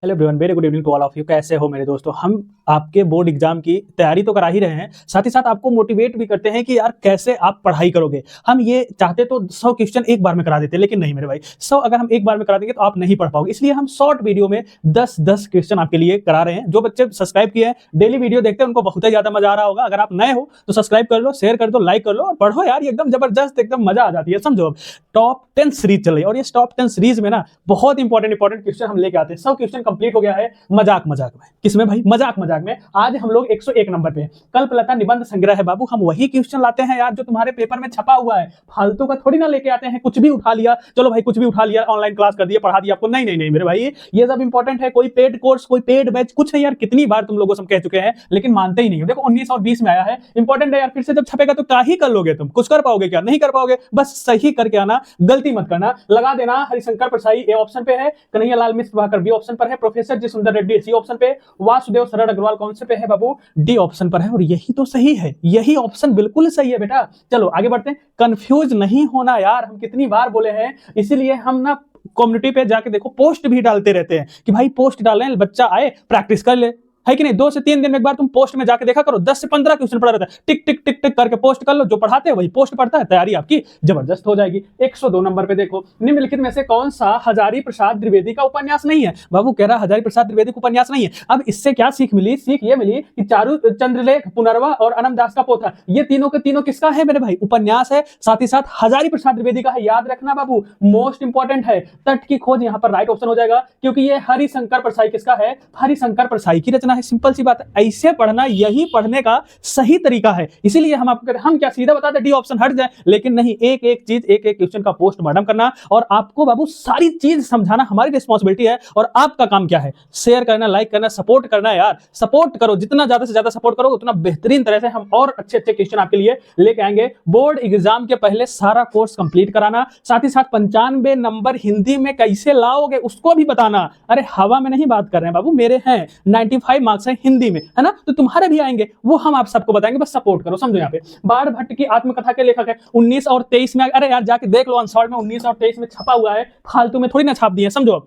Hello everyone, very good evening to all of you. कैसे हो मेरे दोस्तों? हम आपके बोर्ड एग्जाम की तैयारी तो करा ही रहे हैं, साथ ही साथ आपको मोटिवेट भी करते हैं कि यार कैसे आप पढ़ाई करोगे। हम ये चाहते तो 100 क्वेश्चन एक बार में करा देते, लेकिन नहीं मेरे भाई, 100 अगर हम एक बार में करा देंगे तो आप नहीं पढ़ पाओगे। इसलिए हम शॉर्ट वीडियो में 10-10 क्वेश्चन आपके लिए करा रहे हैं। जो बच्चे सब्सक्राइब किए हैं, डेली वीडियो देखते हैं, उनको बहुत ही ज्यादा मजा आ रहा होगा। अगर आप नए हो तो सब्सक्राइब कर लो, शेयर कर दो, लाइक कर लो और पढ़ो यार, एकदम जबरदस्त, एकदम मजा आ जाती है। समझो, टॉप 10 सीरीज चल रही है और ये टॉप 10 सीरीज में ना बहुत इंपॉर्टेंट क्वेश्चन हम लेके आते हैं। 100 क्वेश्चन कंप्लीट हो गया है मजाक मजाक में। किसमें भाई? मजाक मजाक में। आज हम लोग 101 नंबर पे हैं। कल्पलता निबंध संग्रह है बाबू। हम वही क्वेश्चन लाते हैं यार जो तुम्हारे पेपर में छपा हुआ है। फालतू का थोड़ी ना लेके आते हैं, कुछ भी उठा लिया, चलो भाई कुछ भी उठा लिया, ऑनलाइन क्लास कर दिया, पढ़ा दिया आपको। नहीं नहीं नहीं मेरे भाई, ये सब इंपॉर्टेंट है। कोई पेड कोर्स, कोई पेड बैच कुछ है यार। कितनी बार तुम लोगों से कह चुके हैं, लेकिन मानते ही नहीं हो। देखो 19 और 20 में आया है, इंपॉर्टेंट है यार। फिर से जब छपेगा तो क्या ही कर लोगे तुम? कुछ कर पाओगे क्या? नहीं कर पाओगे। बस सही करके आना, गलती मत करना। लगा देना हरिशंकर प्रसाई ए ऑप्शन पे है, कन्हैया लाल मिश्र प्रभाकर बी ऑप्शन पर है, प्रोफेसर जी सुंदर रेड्डी सी ऑप्शन पे, वासुदेव शरण अग्रवाल कौन से पे है बाबू? डी ऑप्शन पर है। और यही तो सही है, यही ऑप्शन बिल्कुल सही है बेटा। चलो आगे बढ़ते हैं। कंफ्यूज नहीं होना यार, हम कितनी बार बोले हैं। इसीलिए हम ना कम्युनिटी पे जाके देखो पोस्ट भी डालते रहते हैं कि भाई पोस्ट डालें, बच्चा आए प्रैक्टिस कर ले, है कि नहीं? 2 से 3 दिन में एक बार तुम पोस्ट में जाके देखा करो, 10 से 15 क्वेश्चन पढ़ा रहता है। टिक टिक टिक टिक करके पोस्ट कर लो, जो पढ़ाते हैं वही पोस्ट पढ़ता है, तैयारी आपकी जबरदस्त हो जाएगी। 102 नंबर पे देखो, निम्नलिखित में से कौन सा हजारी प्रसाद द्विवेदी का उपन्यास नहीं है? बाबू कह रहा हजारी प्रसाद द्विवेदी का उपन्यास नहीं है। अब इससे क्या सीख मिली? सीख ये मिली कि चारू चंद्रलेख, पुनर्वा और अनमदास का पोथा, ये तीनों के तीनों किसका है मेरे भाई? उपन्यास है। साथ ही साथ हजारी प्रसाद द्विवेदी का है। याद रखना बाबू, मोस्ट इंपॉर्टेंट है। तट की खोज यहाँ पर राइट ऑप्शन हो जाएगा, क्योंकि ये हरिशंकर परसाई किसका है? हरिशंकर परसाई की रचना है। सिंपल सी बात है, ऐसे पढ़ना यही पढ़ने का सही तरीका है। इसीलिए हम आपको कहते हैं, हम क्या सीधा बताते डी ऑप्शन हट जाए, लेकिन नहीं, एक एक चीज, एक एक क्वेश्चन का पोस्टमार्टम करना और आपको बाबू सारी चीज समझाना हमारी रिस्पांसिबिलिटी है। और आपका काम क्या है? शेयर करना, लाइक करना, सपोर्ट करना। यार सपोर्ट करो, जितना ज्यादा से ज्यादा सपोर्ट करो उतना बेहतरीन तरह से हम और अच्छे अच्छे क्वेश्चन आपके लिए लेके आएंगे। बोर्ड एग्जाम के पहले सारा कोर्स कंप्लीट कराना, साथ ही साथ 95 नंबर हिंदी में कैसे लाओगे उसको भी बताना। अरे हवा में नहीं बात कर रहे हैं बाबू, मेरे हैं 95 मार्क्स है हिंदी में, है ना? तो तुम्हारे भी आएंगे, वो हम आप सबको बताएंगे, बस सपोर्ट करो। समझो, यहाँ पे बाण भट्ट की आत्मकथा के लेखक है। 19 और 23 में, अरे यार जाके देख लो, अनसॉल्व में 19 और 23 में छपा हुआ है, फालतू में थोड़ी ना छाप दिए। समझो,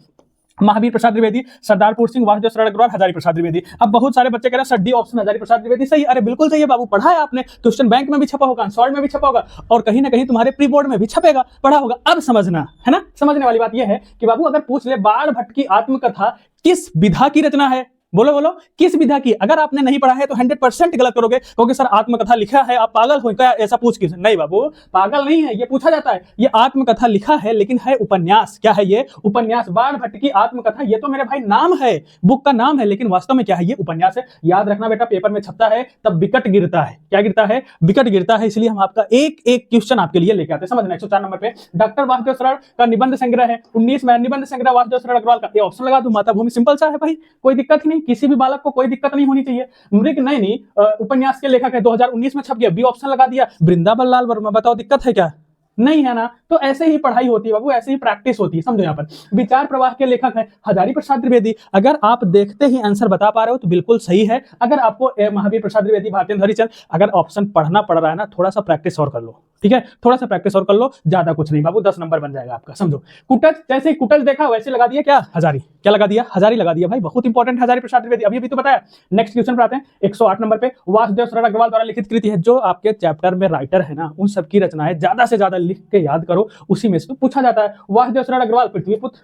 महावीर प्रसाद द्विवेदी, सरदारपुर सिंह, वासुदेव शरण अग्रवाल, हजारी प्रसाद द्विवेदी। अब बहुत सारे बच्चे कह रहे हैं sir D option Hazari Prasad Dwivedi सही। अरे बिल्कुल सही है बाबू, पढ़ा है आपने, क्वेश्चन बैंक में भी छपा होगा, अनसॉल्व में भी छपा होगा और कहीं ना कहीं तुम्हारे प्री बोर्ड में भी छपेगा, पढ़ा होगा। अब समझना है ना, समझने वाली बात यह है कि बाबू अगर पूछ ले बाण भट्ट की आत्मकथा किस विधा की रचना है, बोलो बोलो किस विधा की? अगर आपने नहीं पढ़ा है तो 100% गलत करोगे, क्योंकि सर आत्मकथा लिखा है, आप पागल हो क्या ऐसा पूछ के? नहीं बाबू, पागल नहीं है, ये पूछा जाता है। ये आत्मकथा लिखा है लेकिन है उपन्यास। क्या है ये? उपन्यास। बाण भट्ट की आत्मकथा, ये तो मेरे भाई नाम है, बुक का नाम है, लेकिन वास्तव में क्या है? ये उपन्यास है। याद रखना बेटा, पेपर में छपता है तब विकट गिरता है। क्या गिरता है? विकट गिरता है। इसलिए हम आपका एक एक क्वेश्चन आपके लिए लेके आते हैं। समझना। 104 नंबर पे डॉक्टर वासुदेव शरण का निबंध संग्रह है 19 में, निबंध संग्रह वासुदेव शरण अग्रवाल का। ये ऑप्शन लगा दूं, माता भूमि। सिंपल सा है भाई, कोई दिक्कत ही नहीं, किसी भी बालक को कोई दिक्कत नहीं होनी चाहिए। मृग नयनी उपन्यास के लेखक है, 2019 में छप गया, बी ऑप्शन लगा दिया। वृंदावन लाल वर्मा, बताओ दिक्कत है क्या? नहीं है ना? तो ऐसे ही पढ़ाई होती है बाबू, ऐसे ही प्रैक्टिस होती है। समझो, यहाँ पर विचार प्रवाह के लेखक है हजारी प्रसाद द्विवेदी। अगर आप देखते ही आंसर बता पा रहे हो तो बिल्कुल सही है। अगर आपको महावीर प्रसाद द्विवेदी, भारतेंदु हरिश्चंद्र, अगर ऑप्शन पढ़ना पड़ रहा है ना, थोड़ा सा प्रैक्टिस और कर लो, ठीक है? थोड़ा सा प्रैक्टिस और कर लो, ज्यादा कुछ नहीं बाबू, 10 नंबर बन जाएगा आपका। समझो, कुटच, जैसे ही कुटच देखा वैसे लगा दिया क्या? हजारी। क्या लगा दिया? हजारी लगा दिया भाई, बहुत इंपॉर्टेंट हजारी प्रसाद द्विवेदी। अभी तो बताया। नेक्स्ट क्वेश्चन पर आते हैं। 108 नंबर पे वासुदेव शरण अग्रवाल द्वारा लिखित कृति है। जो आपके चैप्टर में राइटर है ना, उन सबकी रचनाएं ज्यादा से ज्यादा लिख के याद करो, उसी में से तो पूछा जाता है। वासुदेव शरण अग्रवाल पृथ्वीपुत्र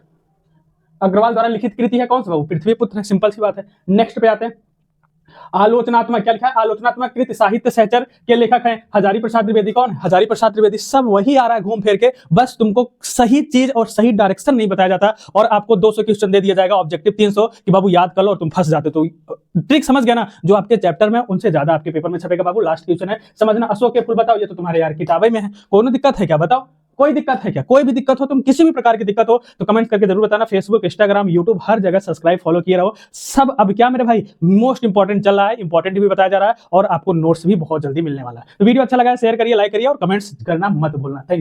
अग्रवाल द्वारा लिखित कृति है, कौन सा बाबू? पृथ्वीपुत्र है। सिंपल सी बात है। नेक्स्ट पे आते हैं। आलोचनात्मक, क्या लिखा है? आलोचनात्मक कृति साहित्य सहचर के लेखक हैं हजारी प्रसाद द्विवेदी। कौन? हजारी प्रसाद द्विवेदी। सब वही आ रहा है घूम फिर के, बस तुमको सही चीज और सही डायरेक्शन नहीं बताया जाता और आपको 200 क्वेश्चन दे दिया जाएगा, ऑब्जेक्टिव 300 कि बाबू याद कर लो, और तुम फंस जाते। तो ट्रिक समझ गया ना? जो आपके चैप्टर में उनसे ज्यादा आपके पेपर में छपेगा बाबू। लास्ट क्वेश्चन है, समझना। अशोक के फूल बताओ, ये तो तुम्हारे यार किताबें में है, कोई दिक्कत है क्या? बताओ, कोई दिक्कत है क्या? कोई भी दिक्कत हो, तुम किसी भी प्रकार की दिक्कत हो तो कमेंट करके जरूर बताना। फेसबुक, इंस्टाग्राम, यूट्यूब, हर जगह सब्सक्राइब, फॉलो किए रहो सब। अब क्या मेरे भाई, मोस्ट इंपॉर्टेंट चल रहा है, इंपॉर्टेंट भी बताया जा रहा है और आपको नोट्स भी बहुत जल्दी मिलने वाला है। तो वीडियो अच्छा लगा है शेयर करिए, लाइक करिए और कमेंट्स करना मत भूलना। Thank you.